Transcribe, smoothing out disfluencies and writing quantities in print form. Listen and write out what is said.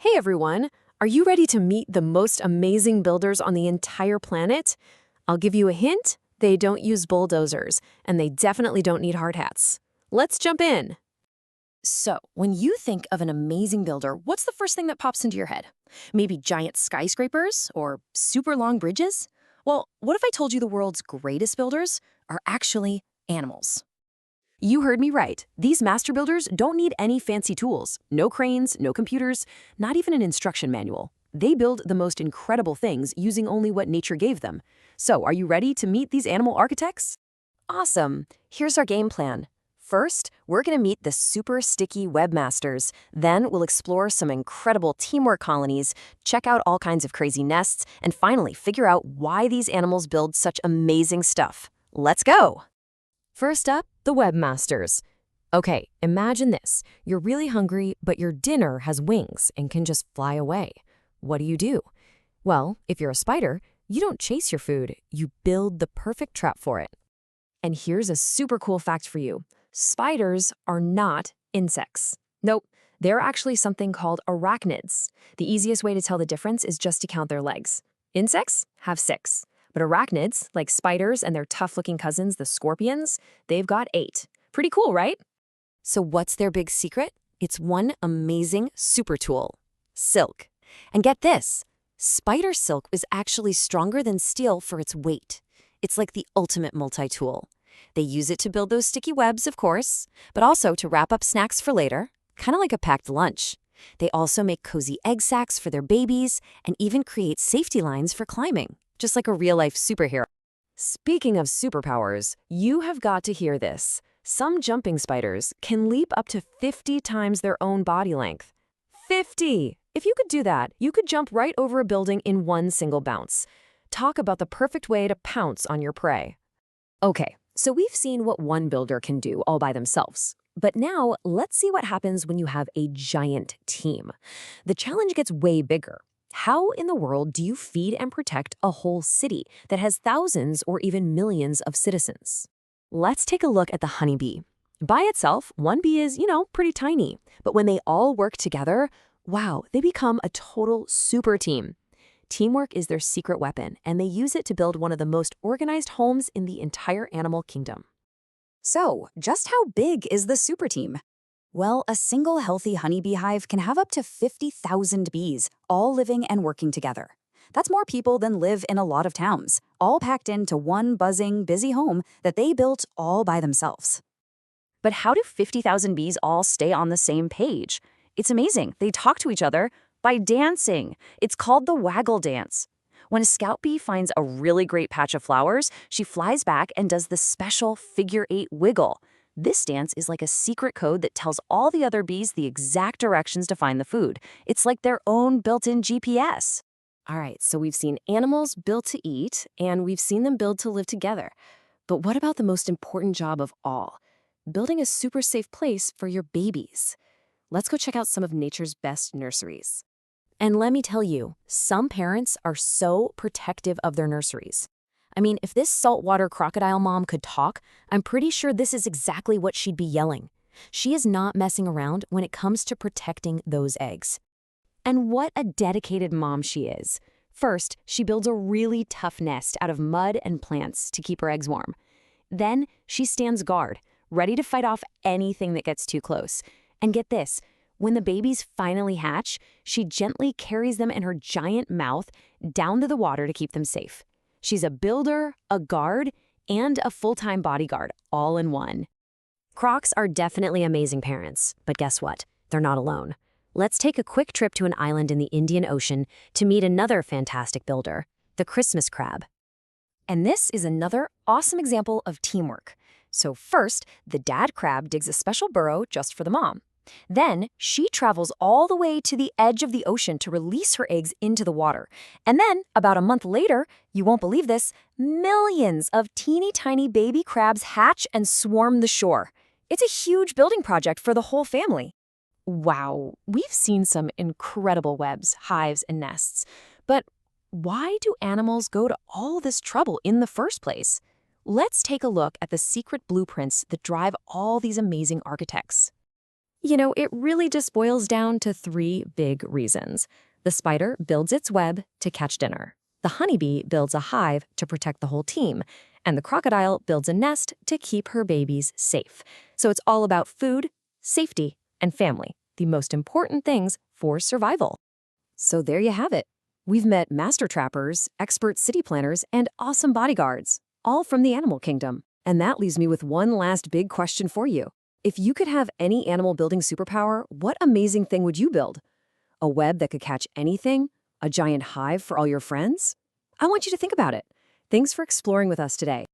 Hey everyone! Are you ready to meet the most amazing builders on the entire planet? I'll give you a hint. They don't use bulldozers, and they definitely don't need hard hats. Let's jump in. So, when you think of an amazing builder, what's the first thing that pops into your head? Maybe giant skyscrapers or super long bridges? Well, what if I told you the world's greatest builders are actually animals? You heard me right. These master builders don't need any fancy tools. No cranes, no computers, not even an instruction manual. They build the most incredible things using only what nature gave them. So, are you ready to meet these animal architects? Awesome. Here's our game plan. First, we're going to meet the super sticky webmasters. Then we'll explore some incredible teamwork colonies, check out all kinds of crazy nests, and finally figure out why these animals build such amazing stuff. Let's go! First up, the webmasters. Okay, imagine this. You're really hungry, but your dinner has wings and can just fly away. What do? Well, if you're a spider, you don't chase your food, you build the perfect trap for it. And here's a super cool fact for you. Spiders are not insects. Nope, they're actually something called arachnids. The easiest way to tell the difference is just to count their legs. Insects have 6, but arachnids, like spiders and their tough-looking cousins, the scorpions, they've got 8. Pretty cool, right? So what's their big secret? It's one amazing super tool, silk. And get this, spider silk is actually stronger than steel for its weight. It's like the ultimate multi-tool. They use it to build those sticky webs, of course, but also to wrap up snacks for later, kind of like a packed lunch. They also make cozy egg sacs for their babies and even create safety lines for climbing, just like a real-life superhero. Speaking of superpowers, you have got to hear this. Some jumping spiders can leap up to 50 times their own body length. 50! If you could do that, you could jump right over a building in one single bounce. Talk about the perfect way to pounce on your prey. Okay, so we've seen what one builder can do all by themselves. But now, let's see what happens when you have a giant team. The challenge gets way bigger. How in the world do you feed and protect a whole city that has thousands or even millions of citizens? Let's take a look at the honeybee. By itself, one bee is, pretty tiny. But when they all work together, wow, they become a total super team. Teamwork is their secret weapon, and they use it to build one of the most organized homes in the entire animal kingdom. So, just how big is the super team? Well, a single healthy honeybee hive can have up to 50,000 bees, all living and working together. That's more people than live in a lot of towns, all packed into one buzzing, busy home that they built all by themselves. But how do 50,000 bees all stay on the same page? It's amazing. They talk to each other by dancing. It's called the Waggle dance. When a scout bee finds a really great patch of flowers, she flies back and does the special figure-8 wiggle. This dance is like a secret code that tells all the other bees the exact directions to find the food. It's like their own built-in GPS. All right, so we've seen animals built to eat, and we've seen them build to live together. But what about the most important job of all? Building a super safe place for your babies. Let's go check out some of nature's best nurseries. And let me tell you, some parents are so protective of their nurseries. I mean, if this saltwater crocodile mom could talk, I'm pretty sure this is exactly what she'd be yelling. She is not messing around when it comes to protecting those eggs. And what a dedicated mom she is. First, she builds a really tough nest out of mud and plants to keep her eggs warm. Then, she stands guard, ready to fight off anything that gets too close. And get this, when the babies finally hatch, she gently carries them in her giant mouth down to the water to keep them safe. She's a builder, a guard, and a full-time bodyguard, all in one. Crocs are definitely amazing parents, but guess what? They're not alone. Let's take a quick trip to an island in the Indian Ocean to meet another fantastic builder, the Christmas crab. And this is another awesome example of teamwork. So first, the dad crab digs a special burrow just for the mom. Then, she travels all the way to the edge of the ocean to release her eggs into the water. And then, about a month later, you won't believe this, millions of teeny tiny baby crabs hatch and swarm the shore. It's a huge building project for the whole family. Wow, we've seen some incredible webs, hives, and nests. But why do animals go to all this trouble in the first place? Let's take a look at the secret blueprints that drive all these amazing architects. It really just boils down to three big reasons. The spider builds its web to catch dinner. The honeybee builds a hive to protect the whole team. And the crocodile builds a nest to keep her babies safe. So it's all about food, safety, and family, the most important things for survival. So there you have it. We've met master trappers, expert city planners, and awesome bodyguards, all from the animal kingdom. And that leaves me with one last big question for you. If you could have any animal building superpower, what amazing thing would you build? A web that could catch anything? A giant hive for all your friends? I want you to think about it. Thanks for exploring with us today.